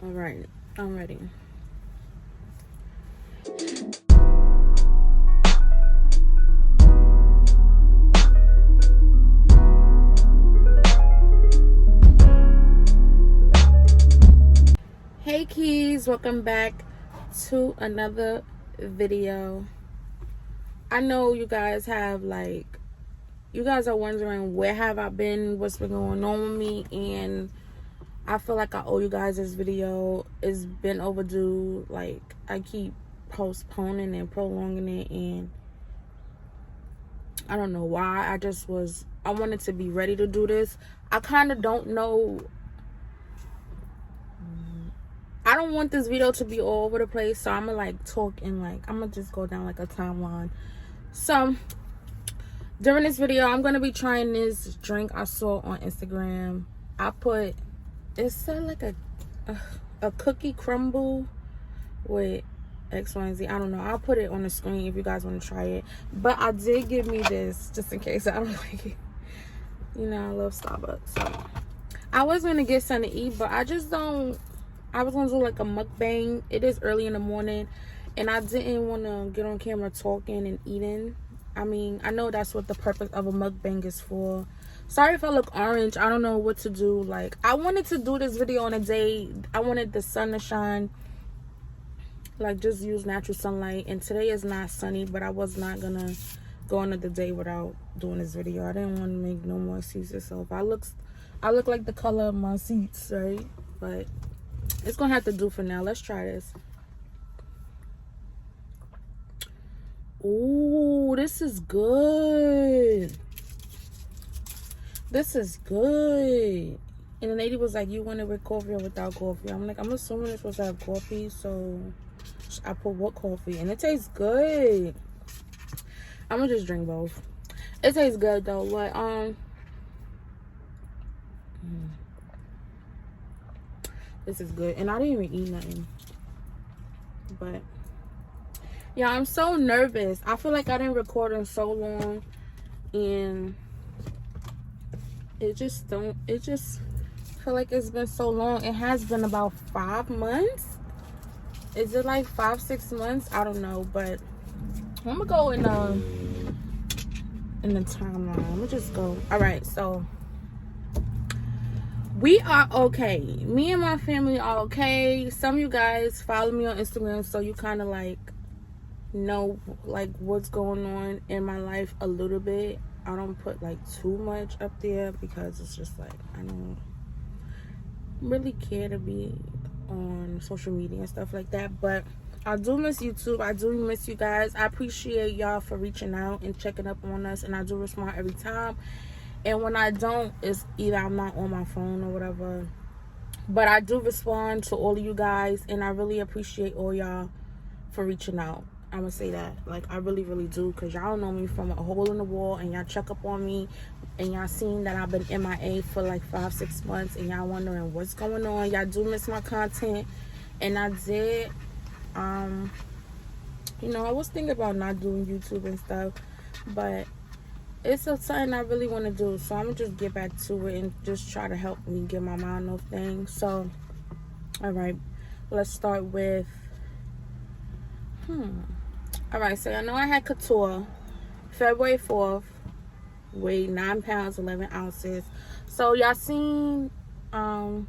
All right, I'm ready. Hey keys, welcome back to another video. I know you guys have you guys are wondering where have I been, what's been going on with me, and I feel like I owe you guys this video. It's been overdue. Like, I keep postponing and prolonging it, and I don't know why. I wanted to be ready to do this. I kind of don't know. I don't want this video to be all over the place, so I'm gonna talk and I'm gonna just go down a timeline. So during this video, I'm gonna be trying this drink I saw on Instagram. It said a cookie crumble with X, Y, and Z. I don't know. I'll put it on the screen if you guys want to try it. But I did give me this just in case I don't like it. You know, I love Starbucks. So I was gonna get something to eat, but I was gonna do a mukbang. It is early in the morning, and I didn't want to get on camera talking and eating. I mean, I know that's what the purpose of a mukbang is for. Sorry if I look orange. I don't know what to do. I wanted to do this video on a day. I wanted the sun to shine. Just use natural sunlight. And today is not sunny, but I was not going to go another day without doing this video. I didn't want to make no more excuses. So if I look like the color of my seats, right? But it's going to have to do for now. Let's try this. Ooh, this is good. This is good. And the lady was like, you want it with coffee or without coffee? I'm like, I'm assuming it's supposed to have coffee, so I put what coffee? And it tastes good. I'm gonna just drink both. It tastes good though. But this is good. And I didn't even eat nothing. But yeah, I'm so nervous. I feel like I didn't record in so long, and it just feel like it's been so long. It has been about 5 months. Is it 5-6 months? I don't know, but I'm gonna go in the timeline. I'm gonna just go. All right, so we are okay. Me and my family are okay. Some of you guys follow me on Instagram, so you kind of know what's going on in my life a little bit. I don't put too much up there because it's just I don't really care to be on social media and stuff like that. But I do miss YouTube. I do miss you guys. I appreciate y'all for reaching out and checking up on us, and I do respond every time. And when I don't, it's either I'm not on my phone or whatever. But I do respond to all of you guys, and I really appreciate all y'all for reaching out. I'm gonna say that. I really, really do, because y'all know me from a hole in the wall, and y'all check up on me, and y'all seen that I've been MIA for 5-6 months, and y'all wondering what's going on. Y'all do miss my content, and I did, you know, I was thinking about not doing YouTube and stuff, but it's something I really want to do, so I'm gonna just get back to it and just try to help me get my mind off things. So, all right, let's start with, all right, so I know I had couture February 4th, weighed 9 pounds 11 ounces. So y'all seen the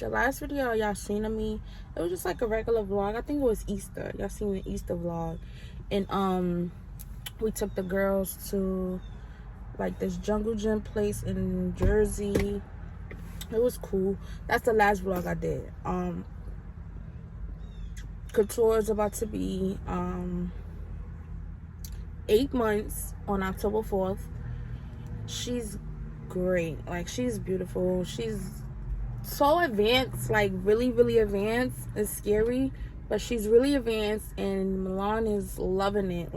last video y'all seen of me. It was just a regular vlog. I think it was Easter. Y'all seen the Easter vlog, and we took the girls to this jungle gym place in Jersey. It was cool. That's the last vlog I did. Couture is about to be 8 months on October 4th. She's great. She's beautiful. She's so advanced, really, really advanced. It's scary, but she's really advanced, and Milan is loving it.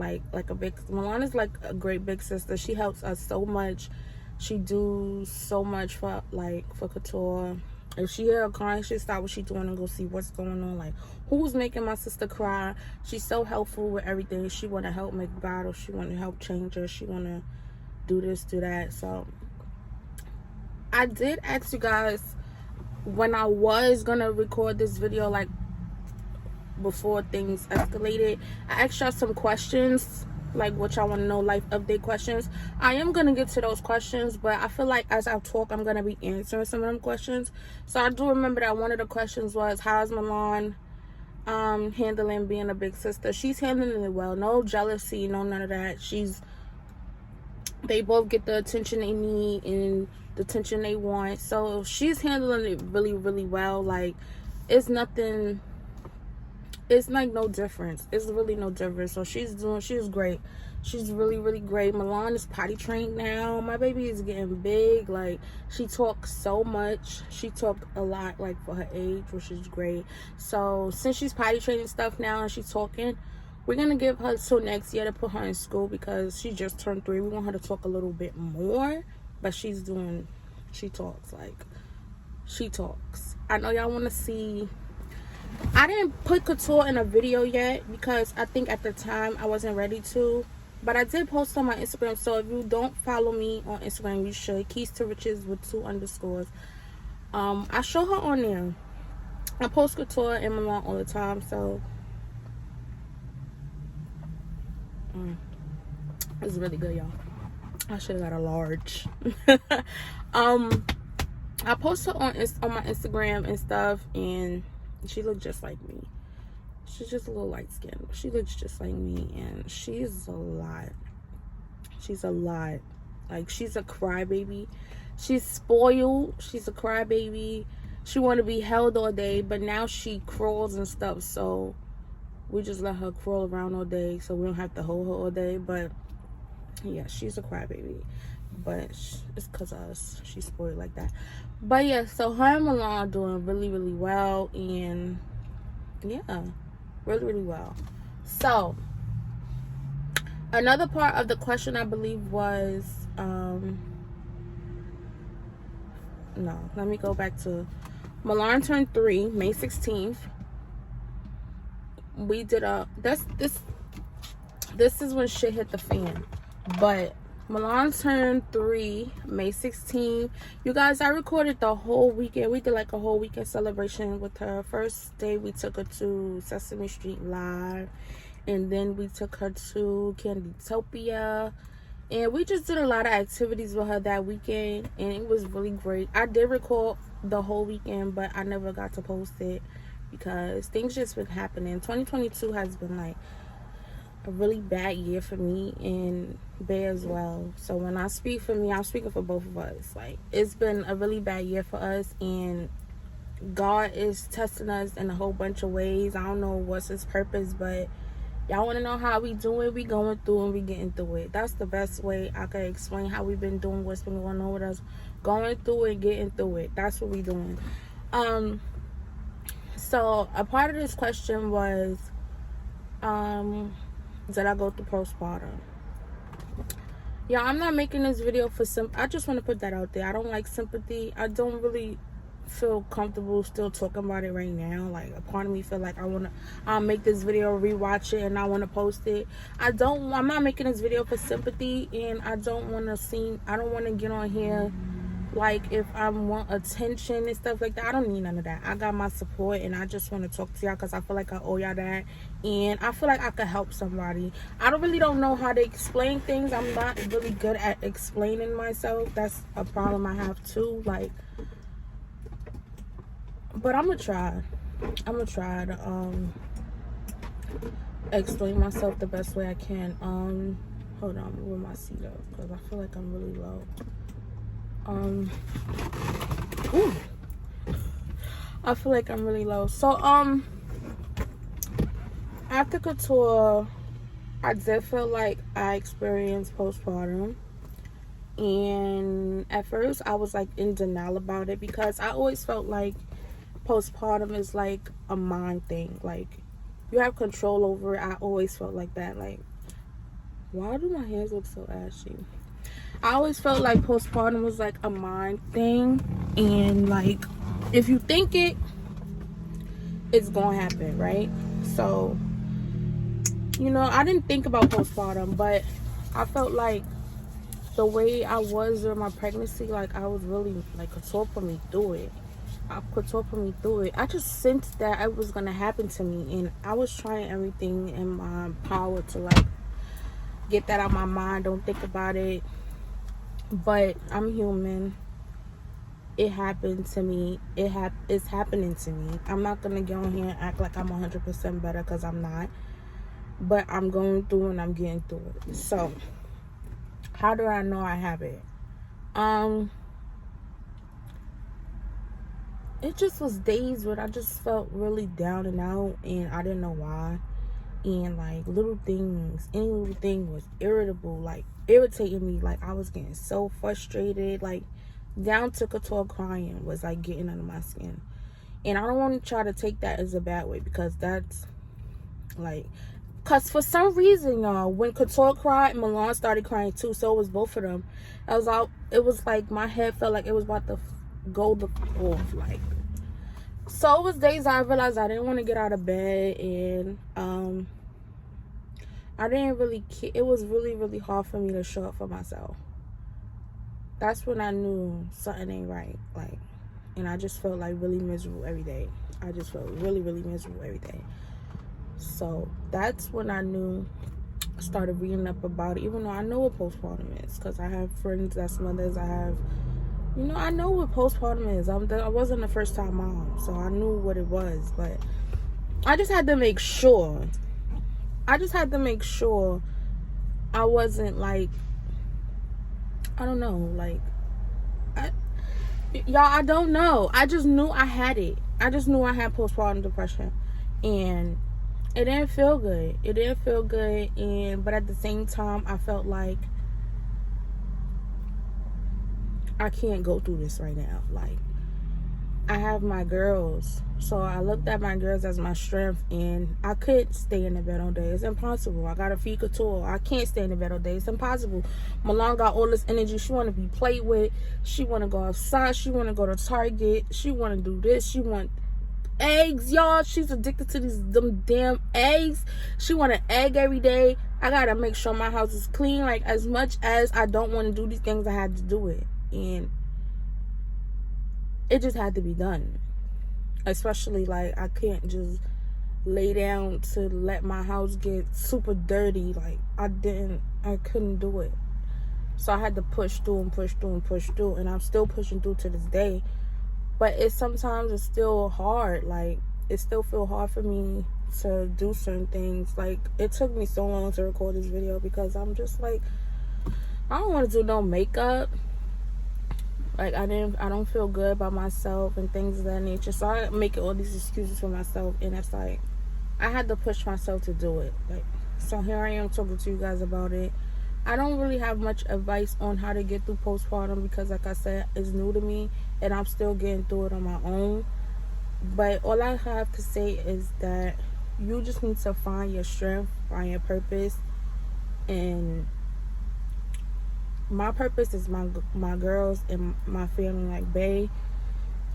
Milan is a great big sister. She helps us so much. She do so much for couture. If she hear a crying, she'll stop what she's doing and go see what's going on. Who's making my sister cry? She's so helpful with everything. She want to help make bottles. She want to help change her. She want to do this, do that. So I did ask you guys when I was gonna record this video, like before things escalated, I asked y'all some questions, like what y'all want to know, life update questions. I am gonna get to those questions, but I feel like as I talk, I'm gonna be answering some of them questions. So I do remember that one of the questions was, how's Milan handling being a big sister? She's handling it well. No jealousy, no none of that. They both get the attention they need and the attention they want. So she's handling it really, really well. Like, it's nothing, it's like no difference. It's really no difference. So she's great. She's really, really great. Milan is potty trained now. My baby is getting big. Like, she talks so much. She talked a lot, like, for her age, which is great. So since she's potty trained and stuff now and she's talking, we're going to give her till next year to put her in school because she just turned 3. We want her to talk a little bit more. But she talks. Like, she talks. I know y'all want to see. I didn't put Couture in a video yet because I think at the time I wasn't ready to. But I did post on my Instagram. So if you don't follow me on Instagram, you should. Keys to Riches with 2 underscores. I show her on there. I post Couture and Milan all the time. So it's really good, y'all. I should have got a large. I post her on my Instagram and stuff, and she looks just like me. She's just a little light skinned, but she looks just like me, and she's a lot. She's a lot. Like, she's a crybaby. She's spoiled. She's a crybaby. She want to be held all day, but now she crawls and stuff, so we just let her crawl around all day so we don't have to hold her all day. But yeah, she's a crybaby, but it's because of us. She's spoiled like that. But yeah, so her and Milan are doing really, really well, and yeah, really, really well. So another part of the question, I believe, was no, let me go back to Milan turned 3 May 16th. We did this is when shit hit the fan. But Milan turned 3 May 16th. You guys, I recorded the whole weekend. We did like a whole weekend celebration with her. First day we took her to Sesame Street Live, and then we took her to Candytopia, and we just did a lot of activities with her that weekend, and it was really great. I did record the whole weekend, but I never got to post it because things just been happening. 2022 has been like a really bad year for me and Bay as well. So when I speak for me, I'm speaking for both of us. Like, it's been a really bad year for us, and God is testing us in a whole bunch of ways. I don't know what's his purpose, but y'all want to know how we doing? We going through and we getting through it. That's the best way I could explain how we've been doing, what's been going on with us. Going through it, getting through it. That's what we doing. So a part of this question was, did I go through postpartum? Yeah, I'm not making this video for I just want to put that out there. I don't like sympathy. I don't really feel comfortable still talking about it right now. Like, a part of me feel like I want to make this video, rewatch it, and I want to post it. I'm not making this video for sympathy, and I don't want to get on here like if I want attention and stuff like that. I don't need none of that. I got my support, and I just want to talk to y'all because I feel like I owe y'all that, and I feel like I could help somebody. I don't know how to explain things. I'm not really good at explaining myself. That's a problem I have too. Like, but I'm gonna try to explain myself the best way I can. Hold on, move my seat up because I feel like I'm really low. I feel like I'm really low. So after Couture, I did feel like I experienced postpartum, and at first I was like in denial about it because I always felt like postpartum is like a mind thing. Like, you have control over it. I always felt like that. Like, why do my hands look so ashy? I always felt like postpartum was like a mind thing, and like, if you think it, it's gonna happen, right? So, you know, I didn't think about postpartum, but I felt like the way I was during my pregnancy, like, I was really, like, Couture put me through it. Couture put me through it. I just sensed that it was gonna happen to me, and I was trying everything in my power to like get that out of my mind, don't think about it. But I'm human. It happened to me. It's happening to me. I'm not gonna get on here and act like I'm 100% better, because I'm not. But I'm going through and I'm getting through it. So how do I know I have it? It just was days where I just felt really down and out, and I didn't know why. And like little things, any little thing was irritating me. Like I was getting so frustrated, like down to Couture crying was like getting under my skin. And I don't want to try to take that as a bad way, because that's like, because for some reason, y'all, when Couture cried, Milan started crying too. So it was both of them. It was like my head felt like it was about to go off. Like, so it was days I realized I didn't want to get out of bed, and I didn't really care. It was really, really hard for me to show up for myself. That's when I knew something ain't right. Like, and I just felt like really miserable every day. I just felt really, really miserable every day. So that's when I knew. I started reading up about it, even though I know what postpartum is, because I have friends that's mothers. I know what postpartum is. I wasn't the first time mom, so I knew what it was. But I just had to make sure. I wasn't like, I don't know, like, y'all, I don't know. I just knew I had it. I just knew I had postpartum depression, and it didn't feel good. But at the same time, I felt like I can't go through this right now. Like, I have my girls, so I looked at my girls as my strength, and I could stay in the bed all day. It's impossible. I gotta feed Couture. I can't stay in the bed all day. It's impossible. Milan got all this energy. She want to be played with. She want to go outside. She want to go to Target. She want to do this. She want eggs, y'all. She's addicted to them damn eggs. She want an egg every day. I gotta make sure my house is clean. Like, as much as I don't want to do these things, I had to do it, and it just had to be done. Especially, like, I can't just lay down to let my house get super dirty. Like, I couldn't do it. So I had to push through, and I'm still pushing through to this day. But sometimes it's still hard. Like, it still feels hard for me to do certain things. Like, it took me so long to record this video, because I'm just like, I don't want to do no makeup. Like, I don't feel good about myself and things of that nature. So I make all these excuses for myself, and it's like, I had to push myself to do it. Like, so here I am talking to you guys about it. I don't really have much advice on how to get through postpartum, because like I said, it's new to me, and I'm still getting through it on my own. But all I have to say is that you just need to find your strength, find your purpose. And my purpose is my girls and my family. Like, Bae,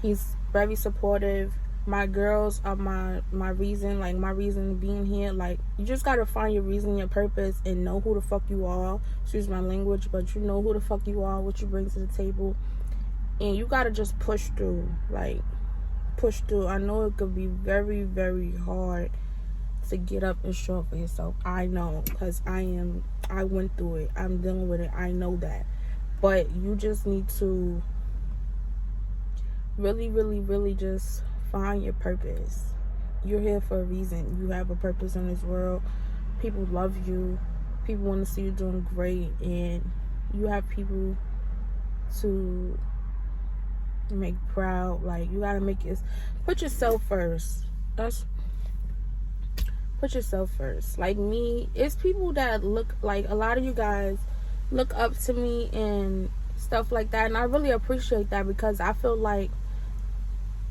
he's very supportive. My girls are my reason, like my reason being here. Like, you just gotta find your reason, your purpose, and know who the fuck you are. Excuse my language, but you know who the fuck you are, what you bring to the table, and you gotta just push through. Like, push through. I know it could be very, very hard to get up and show up for yourself. I know, because I went through it. I'm dealing with it. I know that. But you just need to really, really, really just find your purpose. You're here for a reason. You have a purpose in this world. People love you. People want to see you doing great, and you have people to make proud. Like, you gotta put yourself first. Put yourself first. Like me, it's people that look, like, a lot of you guys look up to me and stuff like that, and I really appreciate that, because I feel like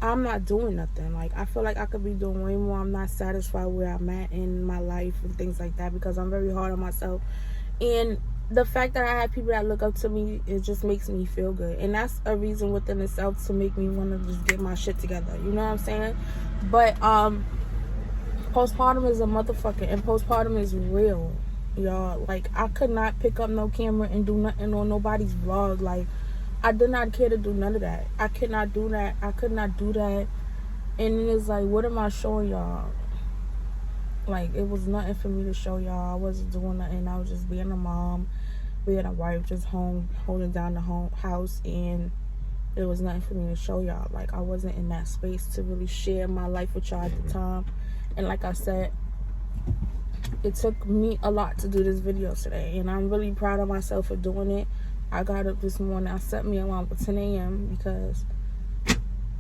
I'm not doing nothing. Like, I feel like I could be doing way more. I'm not satisfied where I'm at in my life and things like that, because I'm very hard on myself. And the fact that I have people that look up to me, it just makes me feel good, and that's a reason within itself to make me want to just get my shit together. You know what I'm saying? But postpartum is a motherfucker, and postpartum is real, y'all. Like, I could not pick up no camera and do nothing on nobody's vlog. Like, I did not care to do none of that. I could not do that. I could not do that. And then it's like, what am I showing y'all? Like, it was nothing for me to show y'all. I wasn't doing nothing. I was just being a mom, being a wife, just home, holding down the house, and there was nothing for me to show y'all. Like, I wasn't in that space to really share my life with y'all at the time. And like I said, it took me a lot to do this video today, and I'm really proud of myself for doing it. I got up this morning. I set me alarm for 10 a.m. because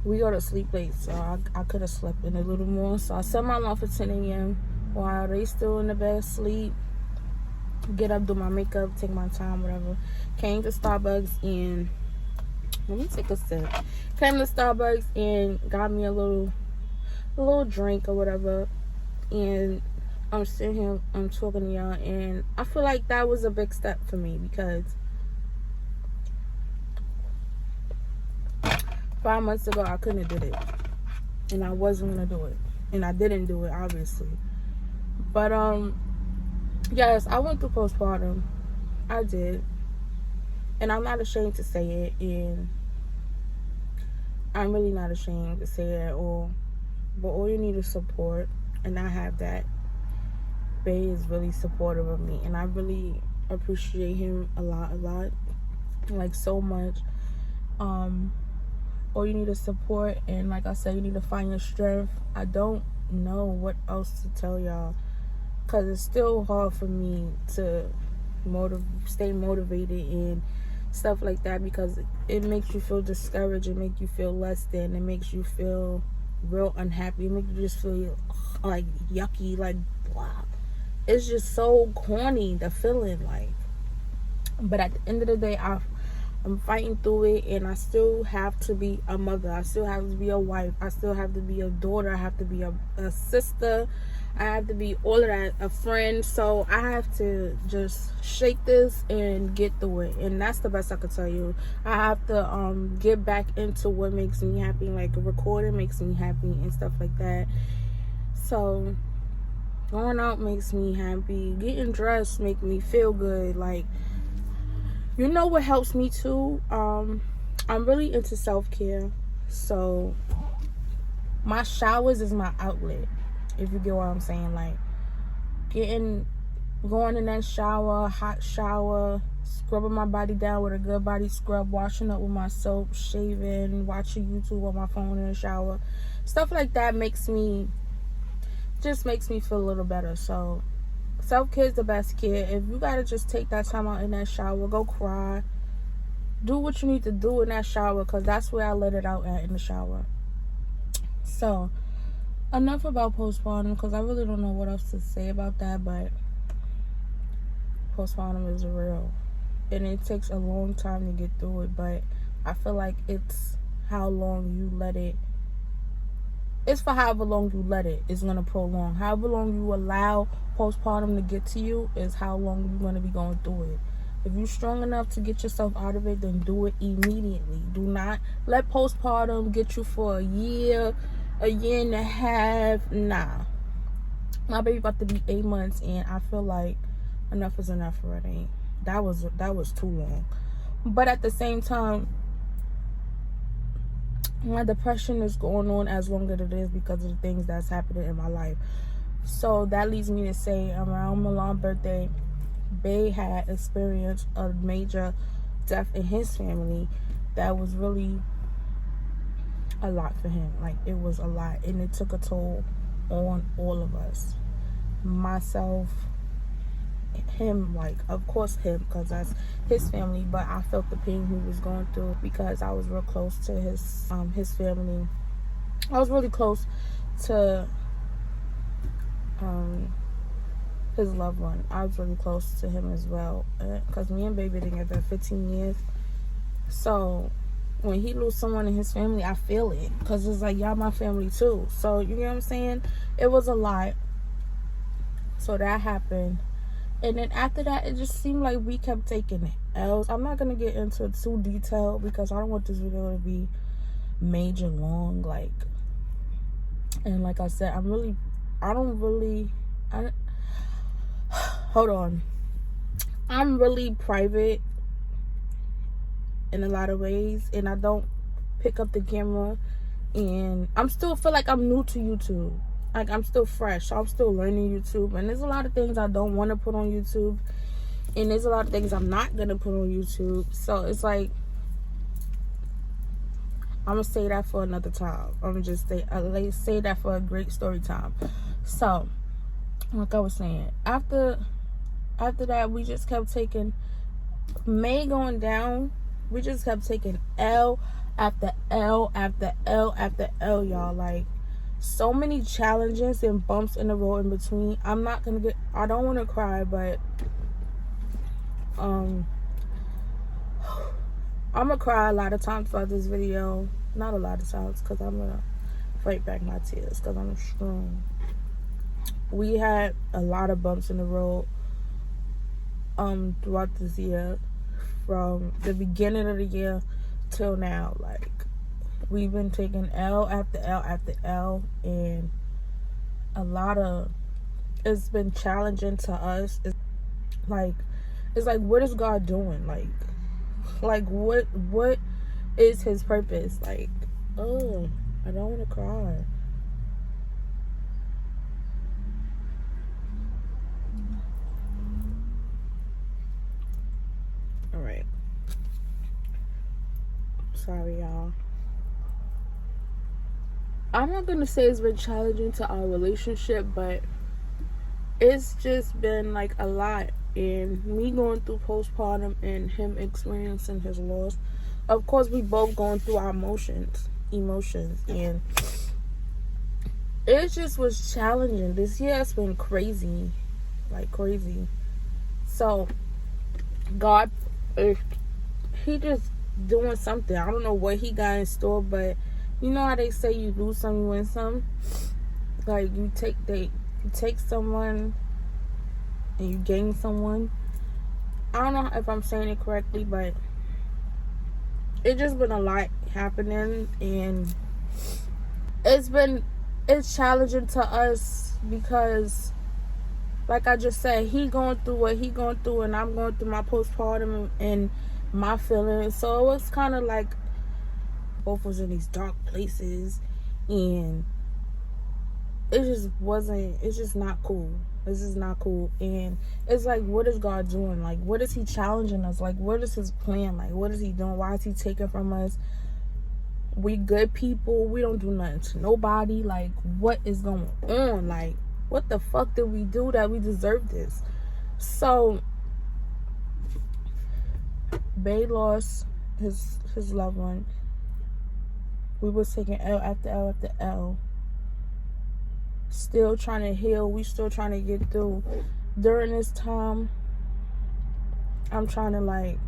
we go to sleep late, so I could have slept in a little more. So I set my alarm for 10 a.m. while they still in the bed sleep. Get up, do my makeup, take my time, whatever. Came to Starbucks and let me take a sip. Came to Starbucks and got me a little drink or whatever. And I'm sitting here, I'm talking to y'all, and I feel like that was a big step for me because 5 months ago I couldn't have did it, and I wasn't gonna do it, and I didn't do it, obviously. But yes, I went through postpartum. I did, and I'm not ashamed to say it, and I'm really not ashamed to say it at all. But all you need is support, and I have that. Bay is really supportive of me, and I really appreciate him a lot, like so much. All you need is support, and like I said, you need to find your strength. I don't know what else to tell y'all, because it's still hard for me to stay motivated and stuff like that, because it makes you feel discouraged, it makes you feel less than, it makes you feel real unhappy, it makes you just feel like yucky, like blah. It's just so corny, the feeling, like. But at the end of the day, I'm fighting through it, and I still have to be a mother. I still have to be a wife. I still have to be a daughter. I have to be a sister. I have to be all of that, a friend. So I have to just shake this and get through it. And that's the best I could tell you. I have to get back into what makes me happy. Like, recording makes me happy and stuff like that. So going out makes me happy. Getting dressed make me feel good. Like, you know what helps me too? I'm really into self-care. So my showers is my outlet, if you get what I'm saying. Like, going in that shower, hot shower, scrubbing my body down with a good body scrub, washing up with my soap, shaving, watching YouTube on my phone in the shower. Stuff like that makes me feel a little better. So self-care is the best care. If you gotta just take that time out in that shower, go cry, do what you need to do in that shower, because that's where I let it out at, in the shower. So enough about postpartum, because I really don't know what else to say about that. But postpartum is real, and it takes a long time to get through it. But I feel like it's how long you let it. It's for however long you let it is going to prolong. However long you allow postpartum to get to you is how long you're going to be going through it. If you're strong enough to get yourself out of it, then do it immediately. Do not let postpartum get you for a year and a half. Nah. My baby about to be 8 months, and I feel like enough is enough already. That was too long. But at the same time, my depression is going on as long as it is because of the things that's happening in my life. So that leads me to say, around Milan's birthday, Bay had experienced a major death in his family that was really a lot for him. Like, it was a lot, and it took a toll on all of us. Myself, him, like, of course him, because that's his family, but I felt the pain he was going through because I was real close to his family. I was really close to his loved one. I was really close to him as well, because me and baby together 15 years. So when he lose someone in his family, I feel it, because it's like, y'all my family too. So you know what I'm saying? It was a lot. So that happened. And then after that, it just seemed like we kept taking L's. I'm not going to get into too detailed because I don't want this video to be major long. Like, and like I said, hold on. I'm really private in a lot of ways, and I don't pick up the camera, and I'm still feel like I'm new to YouTube. Like, I'm still fresh, so I'm still learning YouTube, and there's a lot of things I don't want to put on YouTube, and there's a lot of things I'm not gonna put on YouTube. So it's like, I'm gonna say that for another time. I'm gonna just say that for a great story time. So, like I was saying, after that, we just kept taking May going down. We just kept taking L after L after L after L, y'all. Like, so many challenges and bumps in the road in between. I don't want to cry, but I'm gonna cry a lot of times throughout this video. Not a lot of times, because I'm gonna fight back my tears, because I'm strong. We had a lot of bumps in the road throughout this year, from the beginning of the year till now. Like, we've been taking L after L after L, and it's been challenging to us. It's like, what is God doing? Like what is his purpose? Like, oh, I don't want to cry. All right. Sorry, y'all. I'm not gonna say it's been challenging to our relationship, but it's just been like a lot. And me going through postpartum and him experiencing his loss. Of course, we both going through our emotions, and it just was challenging. This year has been crazy, like crazy. So, God, he just doing something. I don't know what he got in store, but you know how they say you lose some, you win some. Like, you take someone and you gain someone. I don't know if I'm saying it correctly, but it's just been a lot happening, and it's challenging to us because, like I just said, he going through what he going through, and I'm going through my postpartum and my feelings. So it was kind of like both was in these dark places, and it's just not cool. This is not cool. And it's like, what is God doing? Like, what is he challenging us? Like, what is his plan? Like, what is he doing? Why is he taking from us? We good people. We don't do nothing to nobody. Like, what is going on? Like, what the fuck did we do that we deserve this? So, Bay lost his loved one. We was taking L after L after L. Still trying to heal. We still trying to get through. During this time, I'm trying to like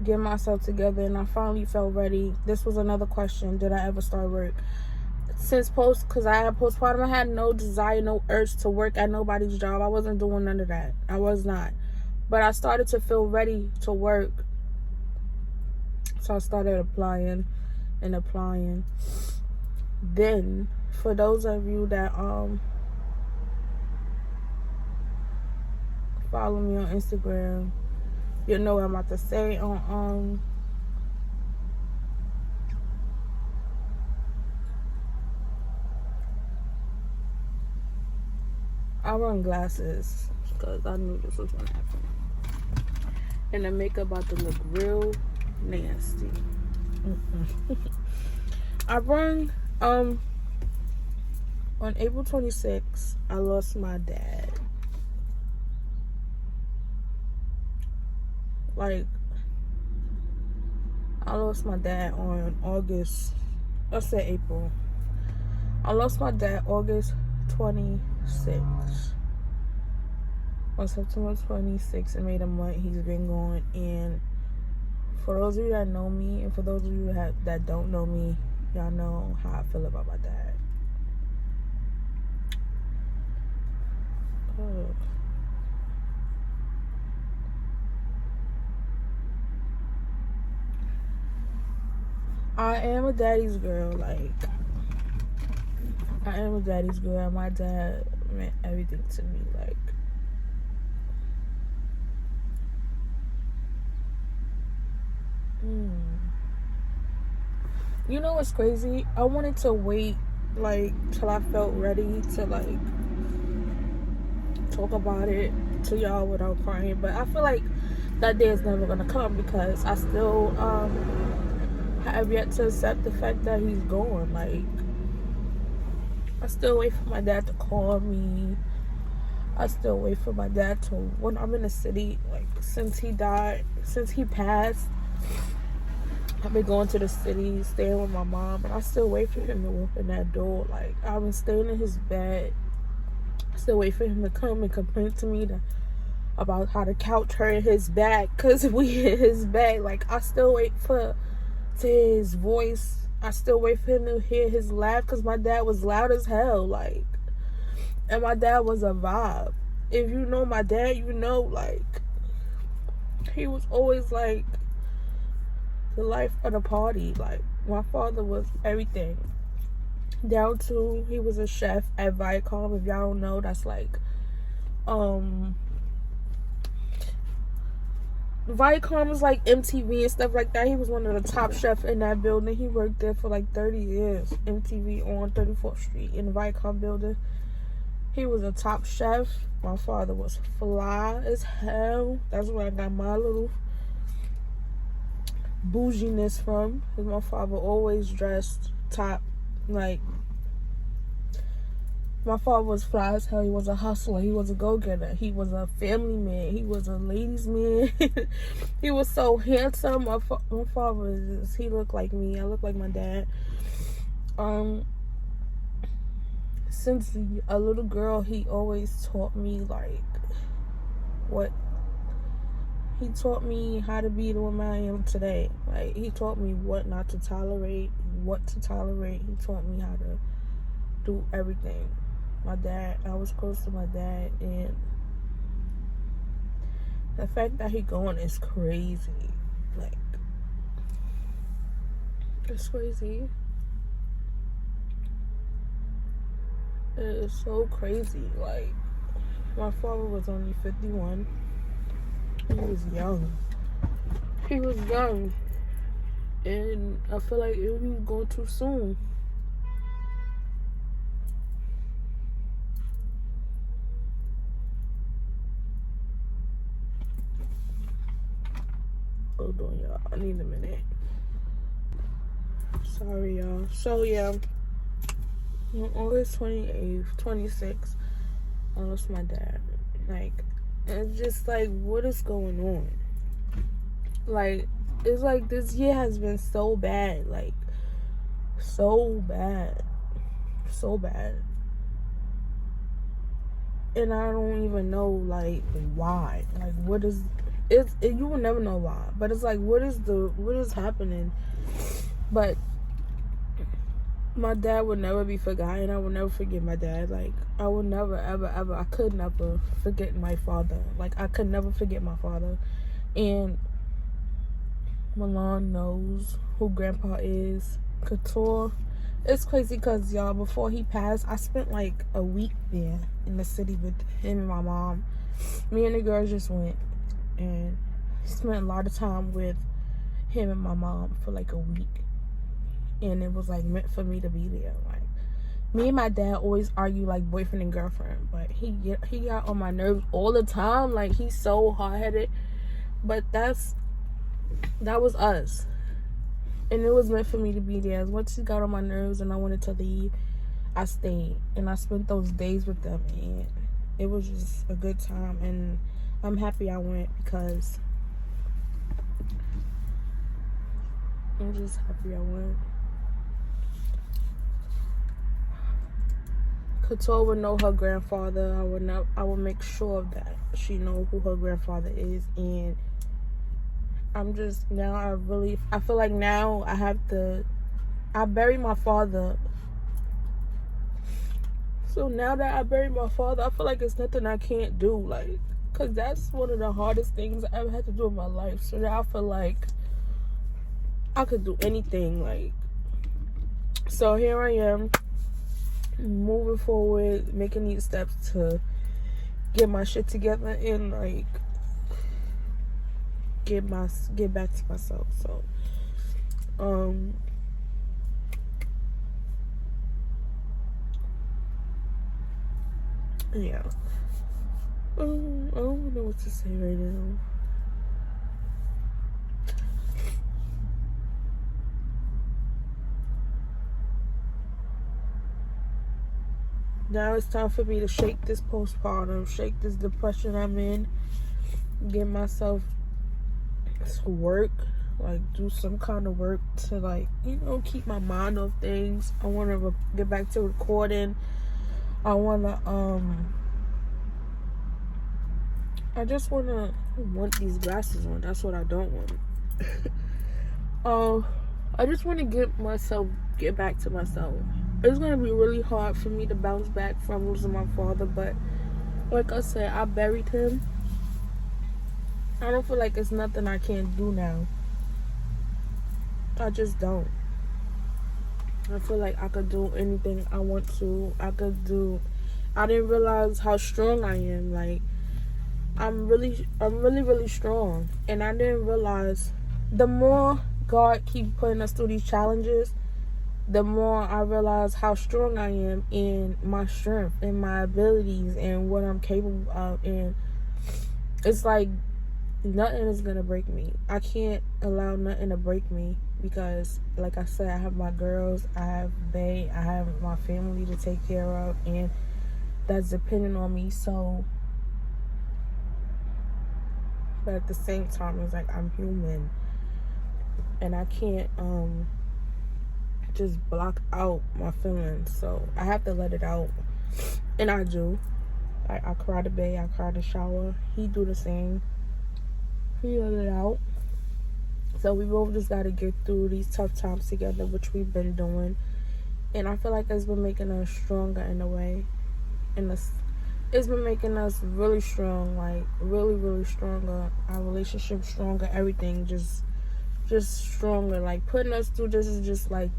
get myself together, and I finally felt ready. This was another question: did I ever start work? Because I had postpartum, I had no desire, no urge to work at nobody's job. I wasn't doing none of that. I was not. But I started to feel ready to work, so I started applying. Then, for those of you that follow me on Instagram, you know what I'm about to say. I run glasses because I knew this was gonna happen, and the makeup about to look real nasty. I run on April 26th, I lost my dad. Like, I lost my dad on August, let's say April. I lost my dad August 26th. On September 26th, it made a month he's been gone. And for those of you that know me, and for those of you that don't know me, y'all know how I feel about my dad. Ugh. I am a daddy's girl. Like, I am a daddy's girl. My dad meant everything to me. Like, You know what's crazy? I wanted to wait like till I felt ready to like talk about it to y'all without crying, but I feel like that day is never gonna come because I still have yet to accept the fact that he's gone. Like, I still wait for my dad to call me. I still wait for my dad to, when I'm in the city, like since he passed, I've been going to the city, staying with my mom, and I still wait for him to open that door. Like, I've been staying in his bed. I still wait for him to come and complain to me about how the couch hurt his back because we hit his back. Like, I still wait to hear his voice. I still wait for him to hear his laugh because my dad was loud as hell. Like, and my dad was a vibe. If you know my dad, you know, like, he was always like the life of the party. Like, my father was everything. Down to, he was a chef at Viacom. If y'all don't know, that's like, Viacom is like MTV and stuff like that. He was one of the top chefs in that building. He worked there for like 30 years. MTV on 34th Street in the Viacom building. He was a top chef. My father was fly as hell. That's where I got my little bouginess from. Because my father always dressed top. Like, my father was fly as hell. He was a hustler. He was a go-getter. He was a family man. He was a ladies' man. He was so handsome. My father was just, he looked like me. I look like my dad. Since a little girl, he always taught me, like, he taught me how to be the woman I am today. Like, he taught me what not to tolerate, what to tolerate. He taught me how to do everything. My dad, I was close to my dad, and the fact that he gone is crazy. Like, it's crazy. It is so crazy. Like, my father was only 51. He was young. He was young. And I feel like it was going too soon. Hold on, y'all. I need a minute. Sorry, y'all. So, yeah. On August 28th, 26th, I lost my dad. Like, it's just like, what is going on? Like, it's like this year has been so bad. Like, so bad. So bad. And I don't even know, like, why. Like, what is... you will never know why. But it's like, what is happening? But my dad would never be forgotten. I will never forget my dad. Like, I will never, ever, ever, I could never forget my father. Like, I could never forget my father. And MILAN knows who Grandpa is. Couture. It's crazy because, y'all, before he passed, I spent, like, a week there in the city with him and my mom. Me and the girls just went and spent a lot of time with him and my mom for, like, a week. And it was like meant for me to be there. Like, me and my dad always argue like boyfriend and girlfriend, but he got on my nerves all the time. Like, he's so hard-headed, but that was us, and it was meant for me to be there. Once he got on my nerves and I wanted to leave, I stayed and I spent those days with them, and it was just a good time. And I'm happy I went because I'm just happy I went. Couture would know her grandfather. I would make sure of that she know who her grandfather is. And I'm just, now I feel like now I buried my father. So now that I buried my father, I feel like it's nothing I can't do. Like, because that's one of the hardest things I ever had to do in my life. So now I feel like I could do anything. Like, so here I am, moving forward, making these steps to get my shit together and like get back to myself. So Yeah. I don't know what to say right now. Now it's time for me to shake this postpartum, shake this depression I'm in, get myself to work, like do some kind of work to, like, you know, keep my mind off things. I want to get back to recording. I just want these glasses on. That's what I don't want. I just want to get back to myself. It's going to be really hard for me to bounce back from losing my father, but like I said, I buried him. I don't feel like it's nothing I can't do now. I just don't. I feel like I could do anything I want to. I didn't realize how strong I am. Like, I'm really, really strong. And I didn't realize, the more God keep putting us through these challenges, the more I realize how strong I am in my strength and my abilities and what I'm capable of. And it's like nothing is gonna break me. I can't allow nothing to break me, because like I said, I have my girls, I have Bae, I have my family to take care of, and that's dependent on me. So, but at the same time, it's like I'm human, and I can't just block out my feelings. So I have to let it out, and I do. I cry to Bae, I cry to shower. He do the same. He let it out. So we both just got to get through these tough times together, which we've been doing. And I feel like it's been making us stronger in a way. And it's been making us really strong, like really stronger. Our relationship stronger, everything just stronger. Like, putting us through this is just like,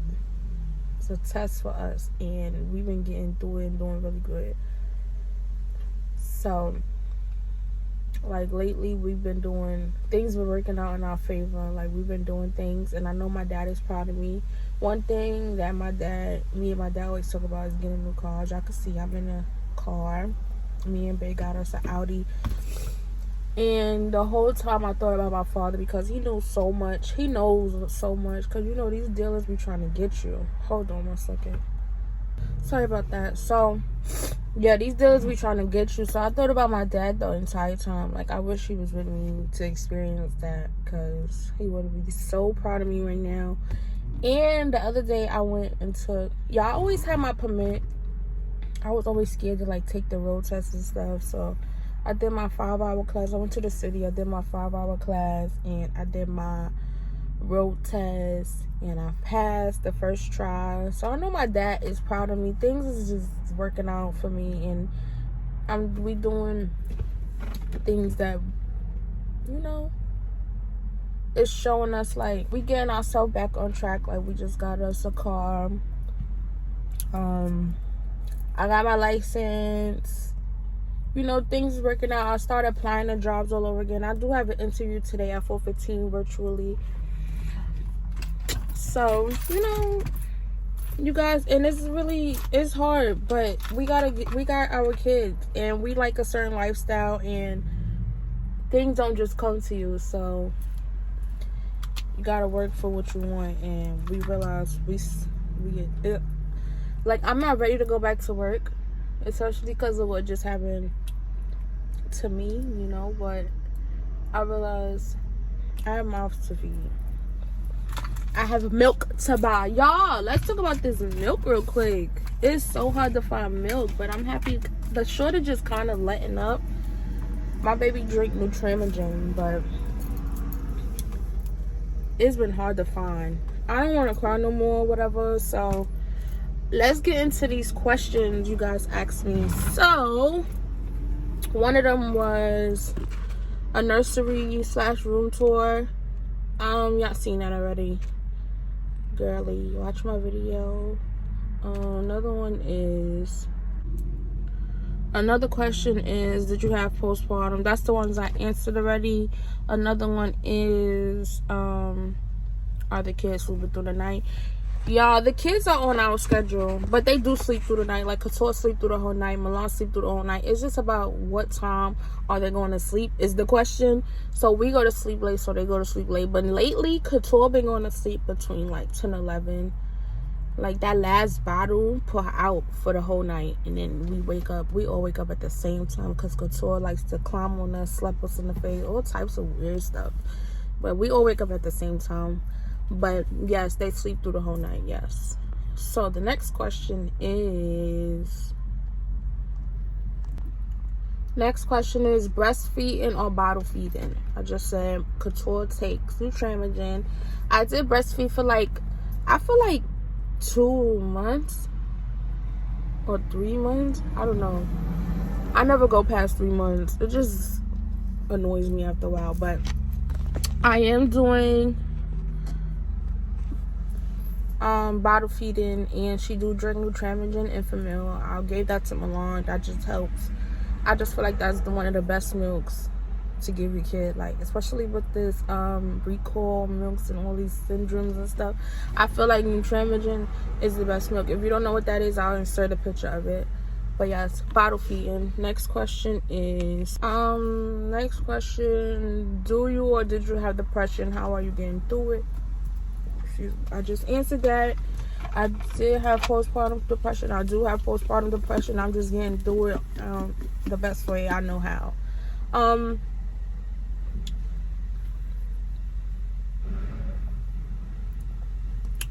it's a test for us. And we've been getting through it and doing really good. So, like, lately we've been doing things, were working out in our favor. Like, we've been doing things, and I know my dad is proud of me. One thing that me and my dad always talk about is getting a new car. As y'all can see, I'm in a car. Me and Bae got us an Audi. And the whole time I thought about my father, because he knows so much. He knows so much, because, you know, these dealers be trying to get you. Hold on 1 second. Sorry about that. So, yeah, these dealers be trying to get you. So I thought about my dad the entire time. Like, I wish he was with me to experience that, because he would be so proud of me right now. And the other day I went and took, I always had my permit. I was always scared to, like, take the road tests and stuff. So I did my 5-hour class. I went to the city. I did my 5-hour class, and I did my road test, and I passed the first try. So I know my dad is proud of me. Things is just working out for me, and we doing things that, you know, it's showing us, like, we getting ourselves back on track. Like, we just got us a car. I got my license. You know, things is working out. I started applying to jobs all over again. I do have an interview today at 4:15 virtually. So, you know, you guys, and it's hard, but we got our kids, and we like a certain lifestyle, and things don't just come to you. So you gotta work for what you want. And we realize like, I'm not ready to go back to work, especially because of what just happened to me, you know. But I realize I have mouths to feed. I have milk to buy. Y'all, let's talk about this milk real quick. It's so hard to find milk, but I'm happy. The shortage is kind of letting up. My baby drink Nutramigen, but it's been hard to find. I don't want to cry no more, whatever. So let's get into these questions you guys asked me. So one of them was a nursery / room tour. Y'all seen that already. Girly, watch my video. Another question is, did you have postpartum? That's the ones I answered already. Another one is, Are the kids sleeping through the night? Y'all, the kids are on our schedule, but they do sleep through the night. Like, Couture sleep through the whole night. Milan sleep through the whole night. It's just about what time are they going to sleep is the question. So we go to sleep late, so they go to sleep late. But lately, Couture been going to sleep between, like, 10 and 11. Like, that last bottle put her out for the whole night. And then we wake up. We all wake up at the same time because Couture likes to climb on us, slap us in the face, all types of weird stuff. But we all wake up at the same time. But yes, they sleep through the whole night. Yes. So the next question is breastfeeding or bottle feeding. I just said Couture takes Nutramigen. I did breastfeed for I feel like 2 months or 3 months. I don't know. I never go past 3 months. It just annoys me after a while. But I am doing bottle feeding, and she do drink Nutramigen and Famil. I gave that to Milan. That just helps. I just feel like that's one of the best milks to give your kid, like, especially with this recall milks and all these syndromes and stuff. I feel like Nutramigen is the best milk. If you don't know what that is, I'll insert a picture of it. But yes, bottle feeding. Next question is do you or did you have depression? How are you getting through it? I just answered that. I did have postpartum depression. I do have postpartum depression. I'm just getting through it the best way I know how.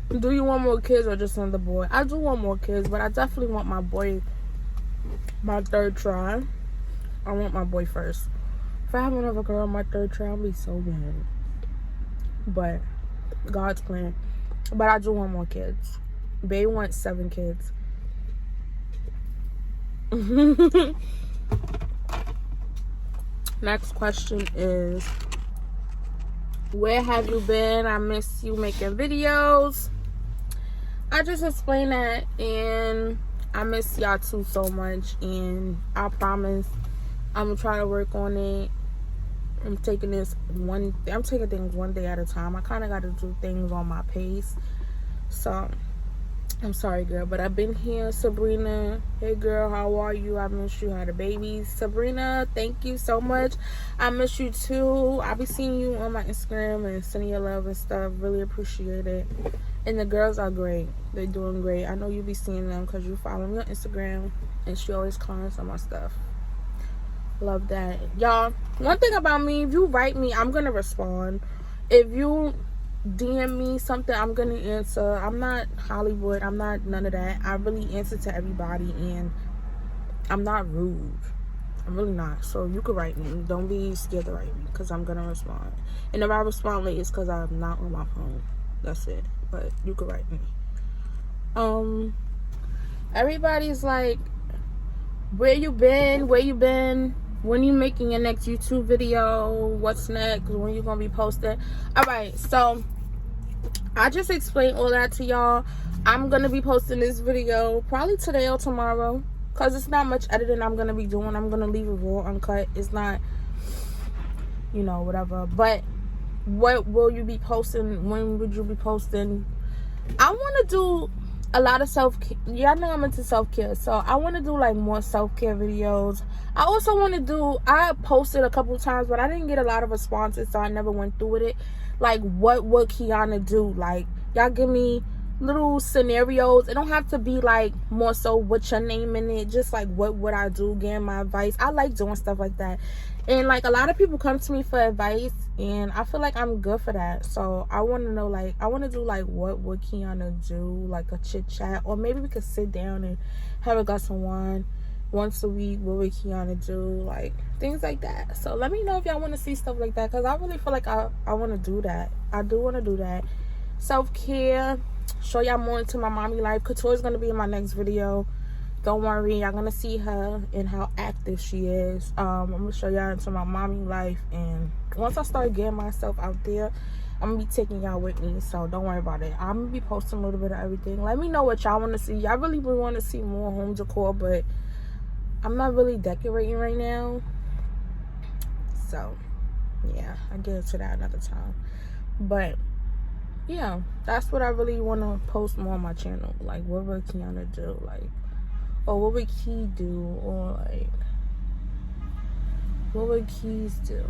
Do you want more kids or just another boy? I do want more kids, but I definitely want my boy, my third try. I want my boy first. If I have another girl on my third try, I'll be so mad. But God's plan. But I do want more kids. Bae wants 7 kids. Next question is, where have you been? I miss you making videos. I just explained that, and I miss y'all too so much, and I promise I'm gonna try to work on it. I'm taking things one day at a time. I kind of got to do things on my pace. So, I'm sorry, girl, but I've been here. Sabrina, hey, girl, how are you? I miss you. How the babies? Sabrina, thank you so much. I miss you, too. I'll be seeing you on my Instagram and sending your love and stuff. Really appreciate it. And the girls are great. They're doing great. I know you be seeing them because you follow me on Instagram, and she always comments on my stuff. Love that. Y'all, one thing about me, if you write me, I'm gonna respond. If you DM me something, I'm gonna answer. I'm not Hollywood. I'm not none of that. I really answer to everybody, and I'm not rude. I'm really not. So you could write me. Don't be scared to write me, because I'm gonna respond. And if I respond late, it's because I'm not on my phone. That's it. But you could write me. Everybody's like, where you been? Where you been? When you making your next YouTube video? What's next? When you gonna be posting? Alright, so I just explained all that to y'all. I'm gonna be posting this video probably today or tomorrow, because it's not much editing I'm gonna be doing. I'm gonna leave it raw, uncut. It's not, you know, whatever. But what will you be posting? When would you be posting? I want to do a lot of self-care. Y'all know I'm into self-care, so I want to do like more self-care videos. I also want to do, I posted a couple times, but I didn't get a lot of responses, so I never went through with it. Like, what would Kiana do? Like, y'all give me little scenarios. It don't have to be like more so what's your name in it. Just like, what would I do? Getting my advice. I like doing stuff like that. And like, a lot of people come to me for advice, and I feel like I'm good for that. So I want to know, like, I want to do like, what would Kiana do? Like a chit chat, or maybe we could sit down and have a glass of wine once a week. What would Kiana do? Like, things like that. So let me know if y'all want to see stuff like that, because I really feel like I want to do that. I do want to do that. Self-care. Show y'all more into my mommy life. Couture's gonna be in my next video. Don't worry, y'all gonna see her and how active she is. I'm gonna show y'all into my mommy life, and once I start getting myself out there, I'm gonna be taking y'all with me. So don't worry about it. I'm gonna be posting a little bit of everything. Let me know what y'all want to see. Y'all really want to see more home decor, but I'm not really decorating right now. So yeah, I'll get into that another time. But yeah, that's what I really want to post more on my channel. Like, what would Kiana do? Like, or what would Key do? Or, like, what would Keys do?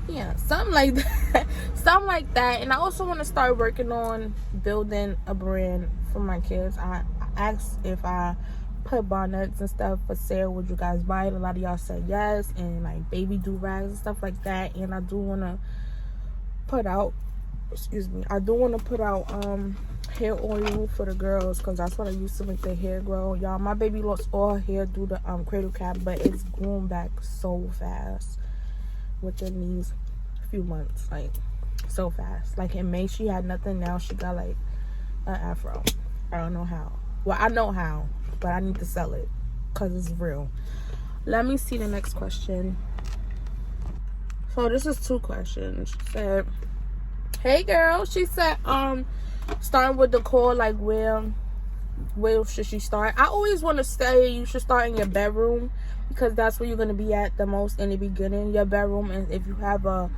Yeah, something like that. Something like that. And I also want to start working on building a brand for my kids. I asked if I put bonnets and stuff for sale, would you guys buy it? A lot of y'all said yes. And like baby do-rags and stuff like that. And I do want to put out, I do want to put out hair oil for the girls, because that's what I used to make their hair grow. Y'all, my baby lost all her hair through the cradle cap, but it's grown back so fast within these few months, like so fast. Like in May she had nothing, now she got like an afro. I don't know how. Well, I know how, but I need to sell it because it's real. Let me see the next question. So this is 2 questions. She said, hey girl, she said starting with the call, like where should she start? I always want to say you should start in your bedroom, because that's where you're going to be at the most in the beginning, your bedroom. And if you have a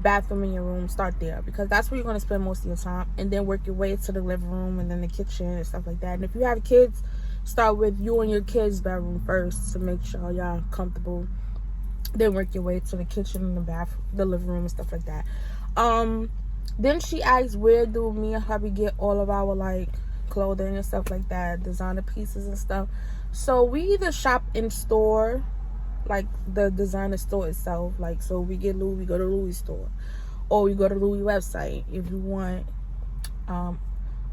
bathroom in your room, start there, because that's where you're going to spend most of your time, and then work your way to the living room and then the kitchen and stuff like that. And if you have kids, start with you and your kids' bedroom first to make sure y'all comfortable, then work your way to the kitchen and the bathroom, the living room and stuff like that. Then she asked, where do me and hubby get all of our like clothing and stuff like that, designer pieces and stuff? So we either shop in store, like the designer store itself, like, so we get Louis, we go to Louis store, or we go to Louis website if you want.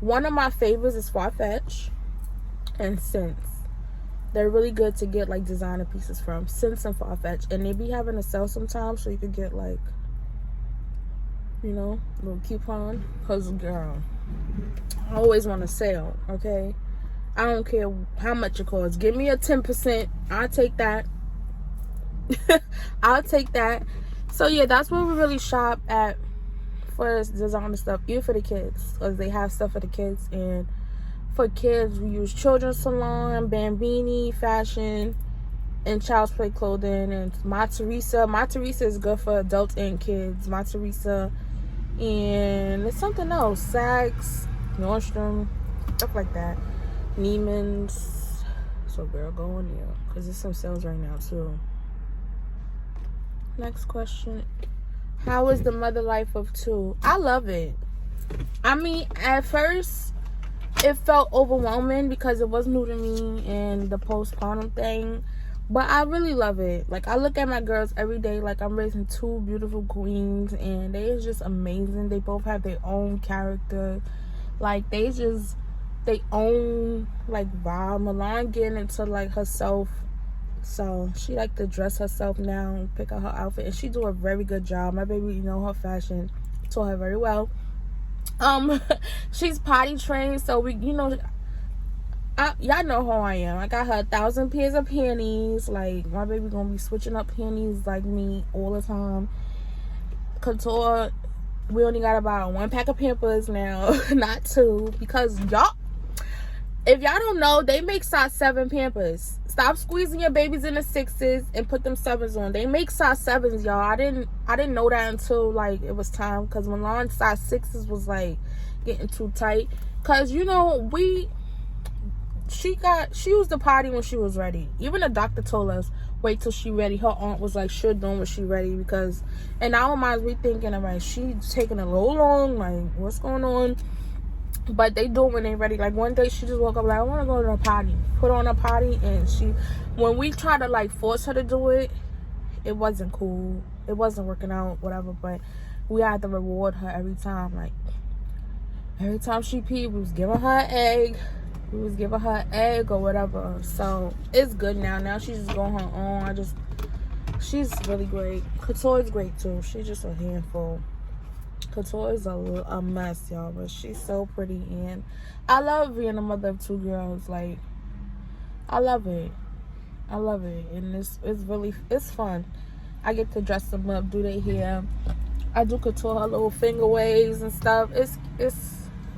One of my favorites is Farfetch and Sense. They're really good to get like designer pieces from, Sense and Farfetch, and they be having a sale sometimes, so you could get like, you know, a little coupon. Because girl, I always want a sale, okay? I don't care how much it costs. Give me a 10%. I'll take that. I'll take that. So yeah, that's where we really shop at for this designer stuff, even for the kids, because they have stuff for the kids. And for kids, we use Children's Salon, Bambini Fashion, and Child's Play Clothing, and My Teresa. My Teresa is good for adults and kids. My Teresa, and it's something else, Saks, Nordstrom, stuff like that, Neiman's. So girl, go on there, because there's some sales right now too. Next question. How is the mother life of 2? I love it. I mean, at first it felt overwhelming because it was new to me and the postpartum thing, but I really love it. Like, I look at my girls every day like I'm raising 2 beautiful queens, and they is just amazing. They both have their own character. Like, they own like vibe. Milan getting into like herself, so she like to dress herself now and pick out her outfit, and she do a very good job. My baby, you know, her fashion, taught her very well. She's potty trained, so we, you know, y'all know how I am. I got her 1,000 pairs of panties. Like, my baby gonna be switching up panties like me all the time. Couture, we only got about 1 pack of Pampers now, not 2, because y'all, if y'all don't know, they make size 7 Pampers. Stop squeezing your babies in the 6s and put them 7s on. They make size 7s, y'all. I didn't know that until like it was time, because Milan size 6s was like getting too tight. Cause you know, she used the potty when she was ready. Even the doctor told us, wait till she ready. Her aunt was like, she'll do when she ready, because in our minds we thinking, alright, she's taking a little long, like what's going on? But they do it when they ready. Like, one day she just woke up like, I want to go to the potty. Put on a potty, and when we try to like force her to do it, it wasn't cool. It wasn't working out, whatever. But we had to reward her every time. Like, every time she peed, we was giving her an egg. We was giving her an egg or whatever. So it's good now. Now she's just going her own. She's really great. Couture's great too. She's just a handful. Couture is a mess, y'all, but she's so pretty, and I love being a mother of 2 girls. Like, I love it, and it's fun. I get to dress them up, do their hair. I do Couture her little finger waves and stuff.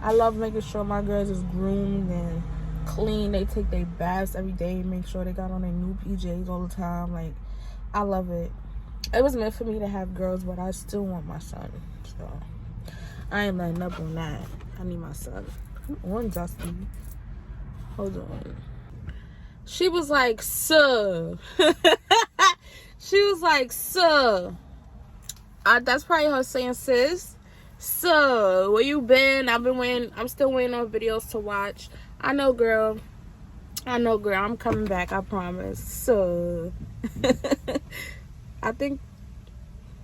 I love making sure my girls is groomed and clean. They take their baths every day, make sure they got on their new PJs all the time. Like, I love it. It was meant for me to have girls, but I still want my son. So I ain't letting up on that. I need my son. Come on, Dusty. Hold on. She was like, sir. She was like, sir. That's probably her saying, sis. So, where you been? I'm still waiting on videos to watch. I know, girl. I'm coming back. I promise. So, I think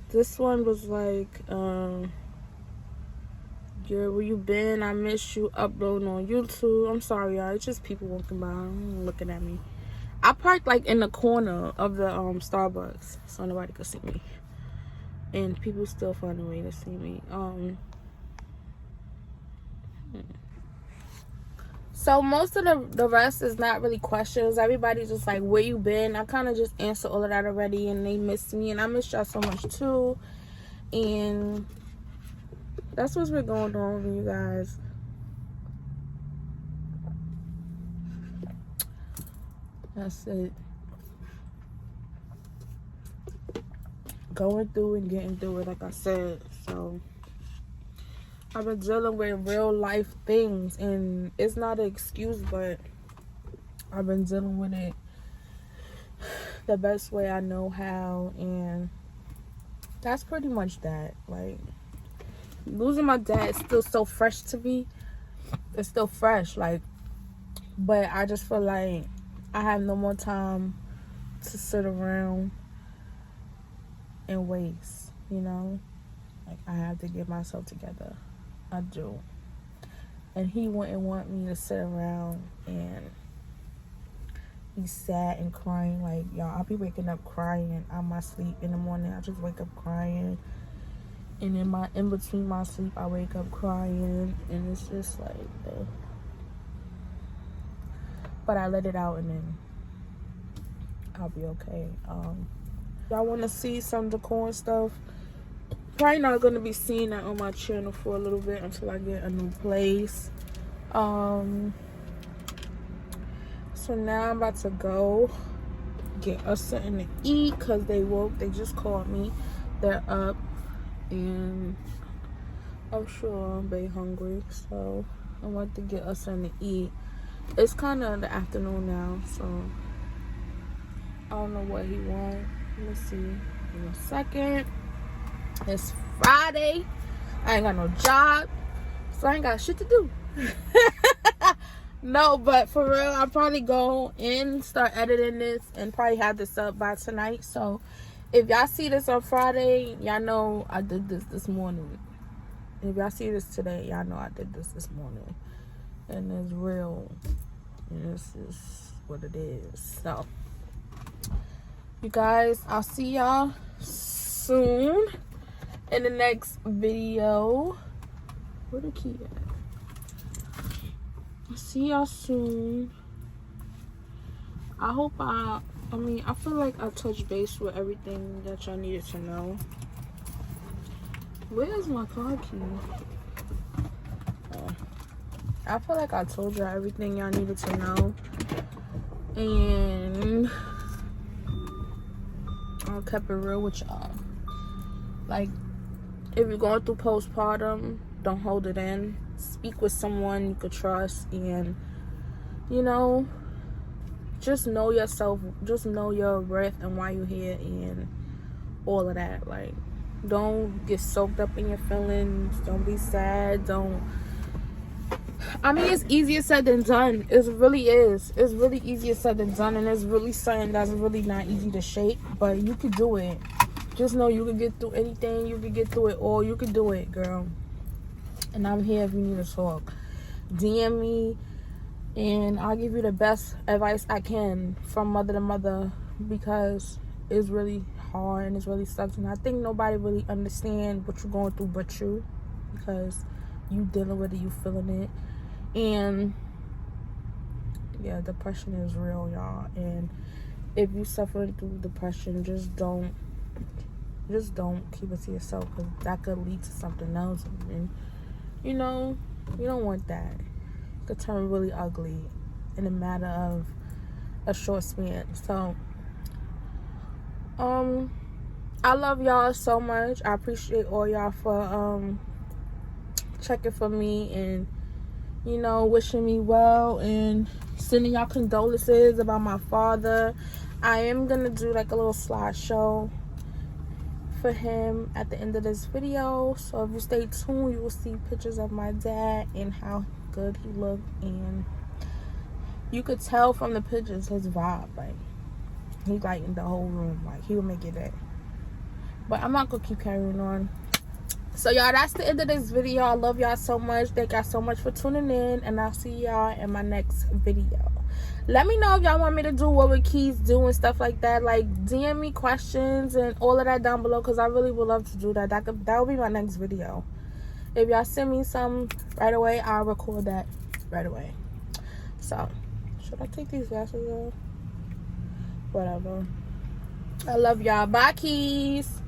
this one was like, girl, where you been? I miss you. Uploading on YouTube. I'm sorry, y'all. It's just people walking by looking at me. I parked like in the corner of the Starbucks, so nobody could see me. And people still find a way to see me. So most of the rest is not really questions. Everybody's just like, where you been? I kind of just answered all of that already, and they missed me, and I missed y'all so much too. And that's what's been going on with you guys. That's it. Going through and getting through it, like I said. So I've been dealing with real life things, and it's not an excuse, but I've been dealing with it the best way I know how, and that's pretty much that. Like, losing my dad is still so fresh to me. It's still fresh, like, but I just feel like I have no more time to sit around and waste, you know? Like, I have to get myself together. I do. And he wouldn't want me to sit around and be sad and crying. Like, y'all, I'll be waking up crying out my sleep in the morning. I just wake up crying. And in between my sleep, I wake up crying. And it's just like, but I let it out, and then I'll be okay. Y'all want to see some decor and stuff? Probably not going to be seeing that on my channel for a little bit until I get a new place. So now I'm about to go get us something to eat, because they woke. They just called me. They're up, and I'm sure they're hungry, so I want to get us something to eat. It's kind of the afternoon now, so I don't know what he wants. Let me see in a second. It's Friday. I ain't got no job, so I ain't got shit to do. No, but for real, I'll probably go in, start editing this, and probably have this up by tonight. So if y'all see this on Friday, y'all know I did this morning. If y'all see this today, y'all know I did this morning. And it's real. And this is what it is. So, you guys, I'll see y'all soon in the next video. Where the key at? I'll see y'all soon. I hope I feel like I touched base with everything that y'all needed to know. Where's my car key? I feel like I told y'all everything y'all needed to know. And I kept it real with y'all. Like, if you're going through postpartum, don't hold it in. Speak with someone you could trust, and, you know, just know yourself. Just know your worth and why you're here, and all of that. Like, don't get soaked up in your feelings. Don't be sad. It's easier said than done. It really is. It's really easier said than done, and it's really something that's really not easy to shake, but you can do it. Just know you can get through anything. You can get through it all. You can do it, girl. And I'm here if you need to talk. DM me, and I'll give you the best advice I can from mother to mother, because it's really hard and it's really sucks, and I think nobody really understands what you're going through but you, because you dealing with it, you feeling it. And yeah, depression is real, y'all. And if you suffering through depression, just don't keep it to yourself, because that could lead to something else, and you know, you don't want that. It could turn really ugly in a matter of a short span. So I love y'all so much. I appreciate all y'all for checking for me and, you know, wishing me well and sending y'all condolences about my father. I am gonna do like a little slideshow for him at the end of this video, so if you stay tuned, you will see pictures of my dad and how good he looked, and you could tell from the pictures his vibe, like he lightened the whole room, like he would make it that. But I'm not gonna keep carrying on. So y'all, that's the end of this video. I love y'all so much. Thank y'all so much for tuning in, and I'll see y'all in my next video. Let me know if y'all want me to do what would Keys do and stuff like that. Like, DM me questions and all of that down below, because I really would love to do that. That will be my next video. If y'all send me some right away, I'll record that right away. So, should I take these glasses off? Whatever. I love y'all. Bye, Keys.